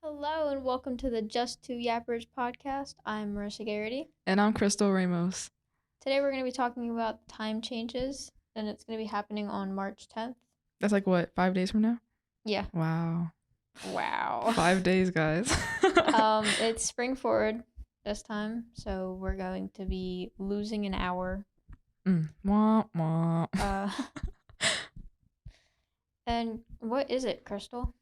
Hello and welcome to the Just Two Yappers podcast. I'm Marissa Garraty. And I'm Crystal Ramos. Today we're going to be talking about time changes, and it's going to be happening on March 10th. That's like what, 5 days from now? Yeah. Wow. 5 days, guys. It's spring forward this time, so we're going to be losing an hour. Wah, wah. And what is it, Crystal?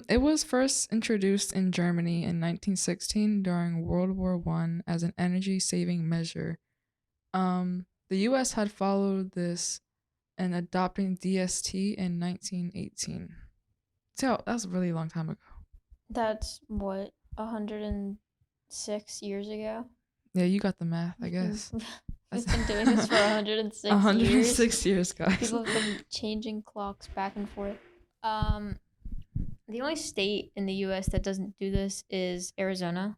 It was first introduced in Germany in 1916 during World War I as an energy-saving measure. The U.S. had followed this and adopting DST in 1918. So that was a really long time ago. That's what, 106 years ago? Yeah, you got the math, I guess. We've been doing this for 106 years. 106 years, guys. People have been changing clocks back and forth. The only state in the U.S. that doesn't do this is Arizona.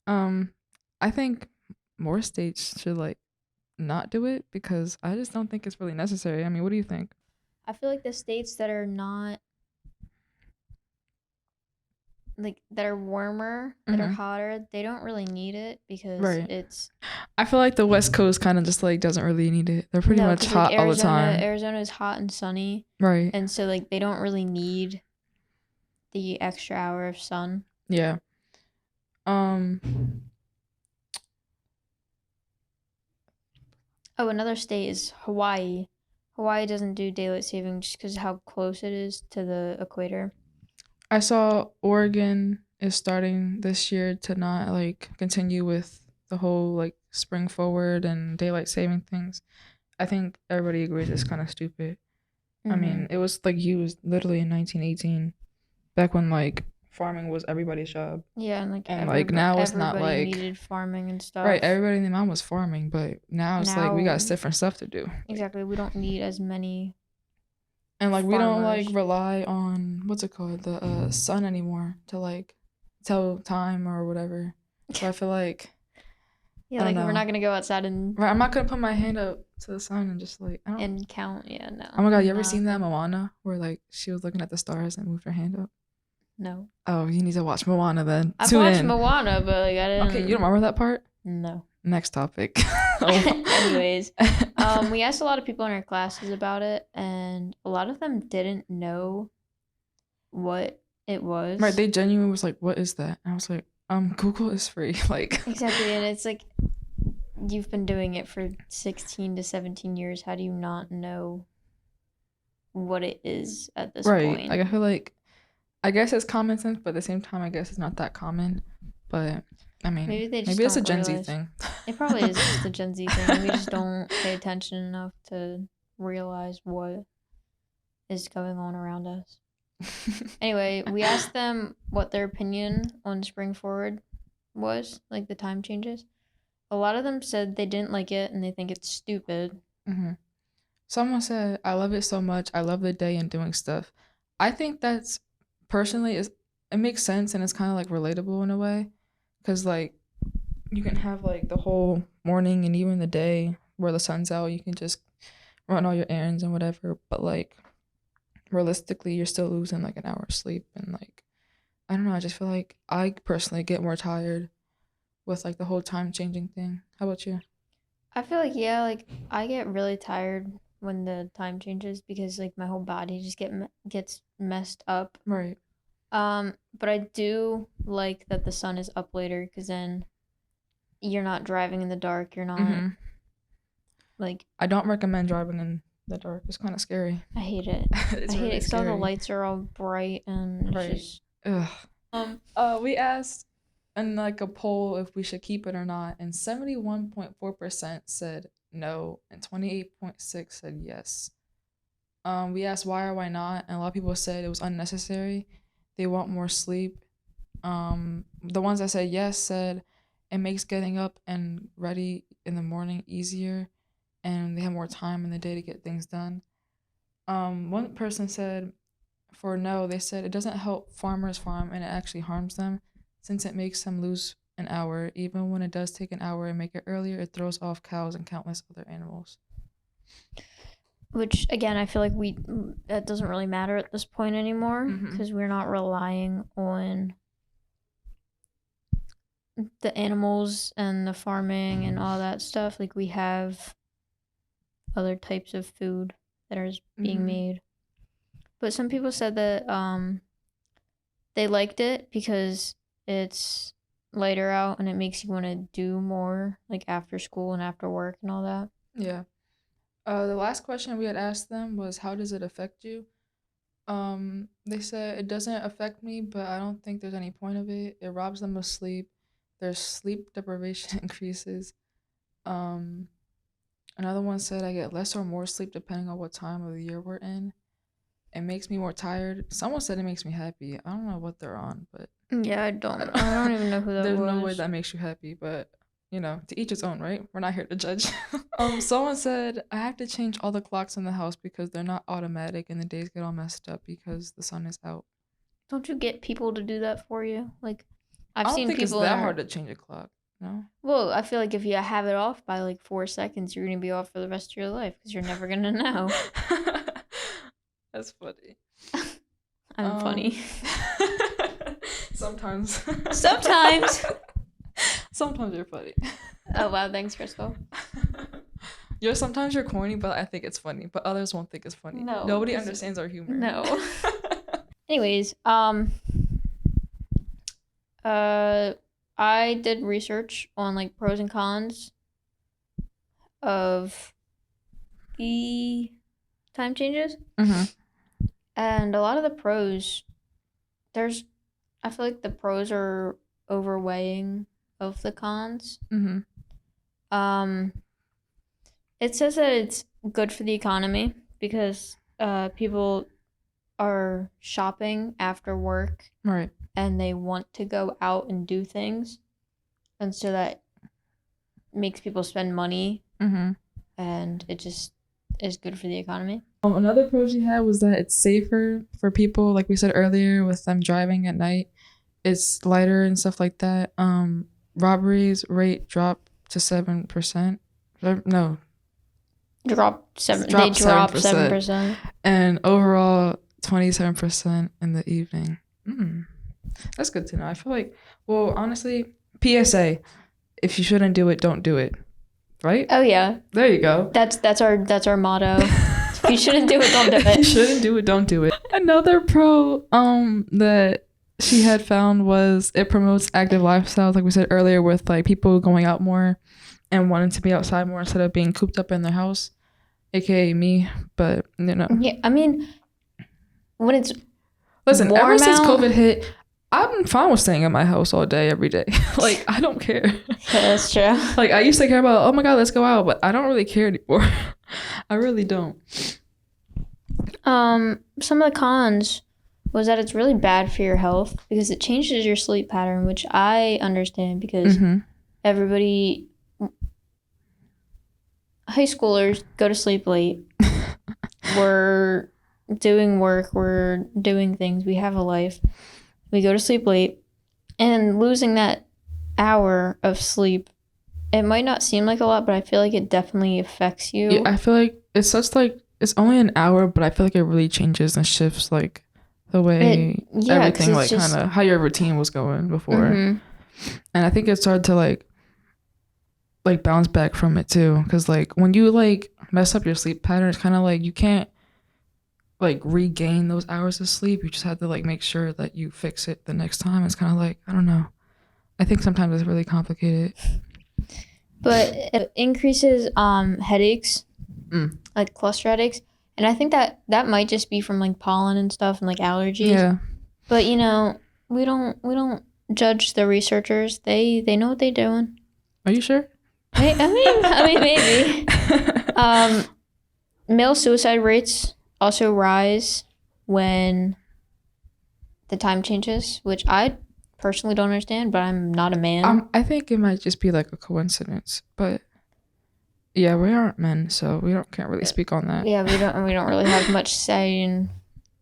I think more states should not do it because I just don't think it's really necessary. I mean, what do you think? I feel like the states that are not that are warmer, that are hotter, they don't really need it because it's. I feel like the West Coast kind of just doesn't really need it. They're pretty much hot all the time. Arizona is hot and sunny, right? And so they don't really need the extra hour of sun. Yeah. Oh, another state is Hawaii. Hawaii doesn't do daylight saving just because of how close it is to the equator. I saw Oregon is starting this year to not continue with the whole spring forward and daylight saving things. I think everybody agrees it's kind of stupid. I mean, it was used literally in 1918, back when farming was everybody's job. Yeah, and now it's not needed farming and stuff. Right, everybody in the mom was farming, but now it's we got different stuff to do. Exactly, we don't need as many. And we don't rely on what's it called, the sun anymore to tell time or whatever. So I feel yeah, we're not gonna go outside and. Right, I'm not gonna put my hand up to the sun and just and count. Yeah, no. Oh my god, you ever seen that Moana where she was looking at the stars and moved her hand up? No. Oh, you need to watch Moana then. I've watched Moana, but I didn't. Okay, you don't remember that part? No. Next topic. Anyways, we asked a lot of people in our classes about it, and a lot of them didn't know what it was. Right, they genuinely was like, "What is that?" And I was like, Google is free." Exactly, and it's you've been doing it for 16 to 17 years. How do you not know what it is at this point? Right, I feel I guess it's common sense, but at the same time, I guess it's not that common. But I mean, maybe it's a Gen Z thing. It probably is just a Gen Z thing. We just don't pay attention enough to realize what is going on around us. Anyway, we asked them what their opinion on spring forward was, the time changes. A lot of them said they didn't like it and they think it's stupid. Someone said, "I love it so much. I love the day and doing stuff." I think that's personally it makes sense and it's kind of relatable in a way, because you can have the whole morning and even the day where the sun's out, you can just run all your errands and whatever, but realistically you're still losing an hour of sleep, and I don't know, I just feel I personally get more tired with the whole time changing thing. How about you? I feel yeah, I get really tired when the time changes because my whole body just gets messed up. Right. But I do like that the sun is up later because then you're not driving in the dark. You're not I don't recommend driving in the dark. It's kind of scary. I hate it. I hate it because all the lights are all bright and it's just. Ugh. We asked in a poll if we should keep it or not, and 71.4% said no and 28.6% said yes. We asked why or why not, and a lot of people said it was unnecessary. They want more sleep. The ones that said yes said it makes getting up and ready in the morning easier, and they have more time in the day to get things done. One person said for no, they said it doesn't help farmers farm and it actually harms them since it makes them lose an hour. Even when it does take an hour and make it earlier, it throws off cows and countless other animals. Which again, I feel like that doesn't really matter at this point anymore because we're not relying on the animals and the farming and all that stuff. Like we have other types of food that are being made. But some people said that they liked it because it's lighter out and it makes you want to do more like after school and after work and all that. Yeah. The last question we had asked them was, how does it affect you? They said it doesn't affect me, but I don't think there's any point of it. It robs them of sleep. Their sleep deprivation increases. Another one said I get less or more sleep depending on what time of the year we're in. It makes me more tired. Someone said it makes me happy. I don't know what they're on, but Yeah, I don't even know who that there's was. no way that makes you happy, but you know, to each its own, right? We're not here to judge. Someone said I have to change all the clocks in the house because they're not automatic and the days get all messed up because the sun is out. Don't you get people to do that for you? Like, I've I don't seen think it's people that hard to change a clock. No. Well, I feel like if you have it off by like 4 seconds, you're gonna be off for the rest of your life because you're never gonna know. That's funny. I'm funny. Sometimes. Sometimes. Sometimes you're funny. Oh wow, thanks, Crystal. Sometimes you're corny, but I think it's funny. But others won't think it's funny. No, Nobody understands our humor. No. Anyways, I did research on like pros and cons of the time changes. And a lot of the pros, I feel like the pros are overweighing of the cons. It says that it's good for the economy because people are shopping after work, right? And they want to go out and do things, and so that makes people spend money, and it just is good for the economy. Another pro she had was that it's safer for people, like we said earlier, with them driving at night. It's lighter and stuff like that. Robberies rate dropped to 7%. No. Dropped 7%. And overall 27% in the evening. That's good to know. I feel like, well, honestly, PSA, if you shouldn't do it, don't do it. Right? Oh yeah. There you go. That's our motto. If you shouldn't do it, don't do it. If you shouldn't do it, don't do it. Another pro that she had found was it promotes active lifestyles, like we said earlier, with like people going out more and wanting to be outside more instead of being cooped up in their house, aka me. But you know. Yeah, I mean, when it's ever since COVID hit, I'm fine with staying in my house all day, every day. Like, I don't care. Yeah, that's true. Like, I used to care about, oh my God, let's go out, but I don't really care anymore. I really don't. Some of the cons was that it's really bad for your health because it changes your sleep pattern, which I understand because everybody, high schoolers go to sleep late. We're doing work, we're doing things, we have a life. We go to sleep late, and losing that hour of sleep, it might not seem like a lot, but I feel like it definitely affects you. Yeah, I feel like it's such like, it's only an hour, but I feel like it really changes and shifts like the way everything, like kind of how your routine was going before. And I think it's hard to like bounce back from it too, because like when you like mess up your sleep pattern, it's kind of like you can't like regain those hours of sleep. You just have to like make sure that you fix it the next time. It's kind of like, I don't know, I think sometimes it's really complicated, but it increases headaches, like cluster headaches, and I think that might just be from like pollen and stuff and like allergies. Yeah, but you know, we don't judge the researchers. They know what they're doing. Are you sure? I mean maybe. Male suicide rates also rise when the time changes, which I personally don't understand, but I'm not a man. I think it might just be like a coincidence, but yeah, we aren't men, so we can't really speak on that. Yeah, we don't really have much say in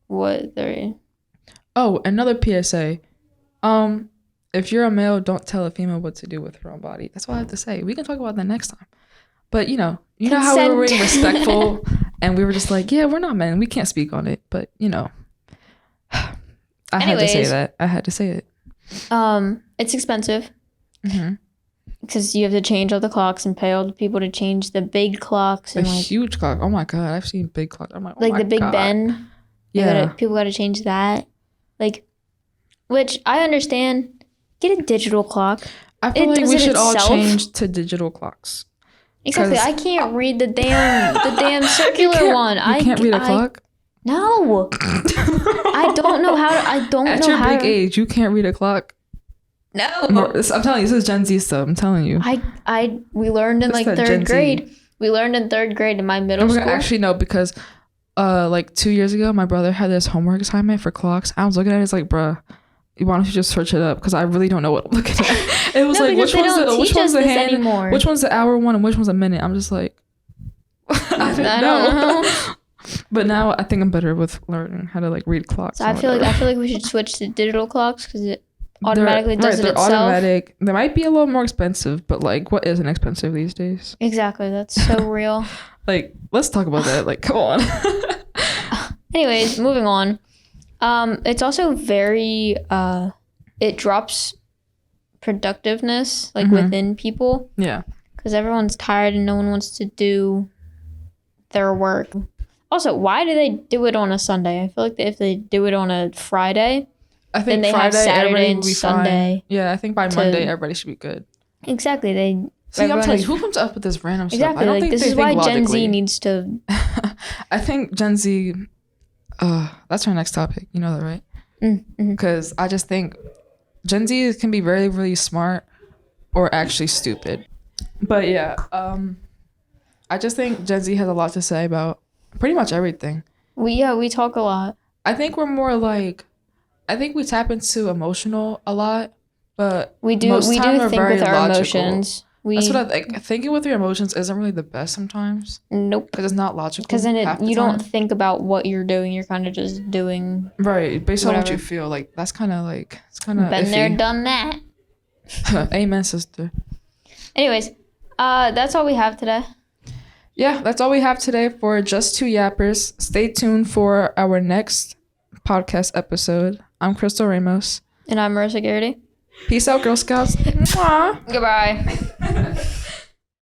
what they're. Oh, another PSA. If you're a male, don't tell a female what to do with her own body. That's all I have to say. We can talk about that next time. But you know how we were being respectful And we were just like, yeah, we're not men. We can't speak on it. But, you know, I had to say that. I had to say it. It's expensive. Because you have to change all the clocks and pay all the people to change the big clocks. And huge clock. Oh, my God. I've seen big clocks. I'm like, oh like my the Big God. Ben. Yeah. People got to change that. Like, which I understand. Get a digital clock. I feel like we should all change to digital clocks. Exactly. I can't read the damn circular one. You can't read a clock? No. I don't know how to. At your big age, you can't read a clock. No. I'm telling you, this is Gen Z stuff. I'm telling you. We learned in like third grade. We learned in third grade in my middle school. Actually, no, because like 2 years ago, my brother had this homework assignment for clocks. I was looking at it, it's like, bruh, why don't you just search it up? Because I really don't know what I'm looking at. It was like, which one's the hand anymore. Which one's the hour one and which one's a minute? I'm just like, I didn't know. But now I think I'm better with learning how to like read clocks. So I feel like we should switch to digital clocks because it automatically does it itself. Automatic. They might be a little more expensive, but like, what isn't expensive these days? Exactly. That's so real. Like, let's talk about that. Like, come on. Anyways, moving on. It's also very it drops productiveness like within people. Yeah. Because everyone's tired and no one wants to do their work. Also, why do they do it on a Sunday? I feel like if they do it on a Friday, I think then they Friday, have Saturday and Sunday. Fine. Yeah, I think by Monday everybody should be good. Exactly. I'm telling you, who comes up with this random stuff? Exactly. I don't think this is why Gen Z needs to. I think Gen Z. That's our next topic. You know that, right? Because I just think Gen Z can be very, really smart or actually stupid. But yeah, I just think Gen Z has a lot to say about pretty much everything. We talk a lot. I think we're more like, I think we tap into emotional a lot, but we do think with our emotions. That's what I think. Thinking with your emotions isn't really the best sometimes. Nope. Because it's not logical. Because then you don't think about what you're doing. You're kind of just doing. Right. Based on what you feel. Like, that's kind of like, it's kind of been iffy. there, done that. Amen, sister. Anyways, that's all we have today. Yeah, that's all we have today for Just Two Yappers. Stay tuned for our next podcast episode. I'm Crystal Ramos. And I'm Marissa Garraty. Peace out, Girl Scouts. Mwah. Goodbye.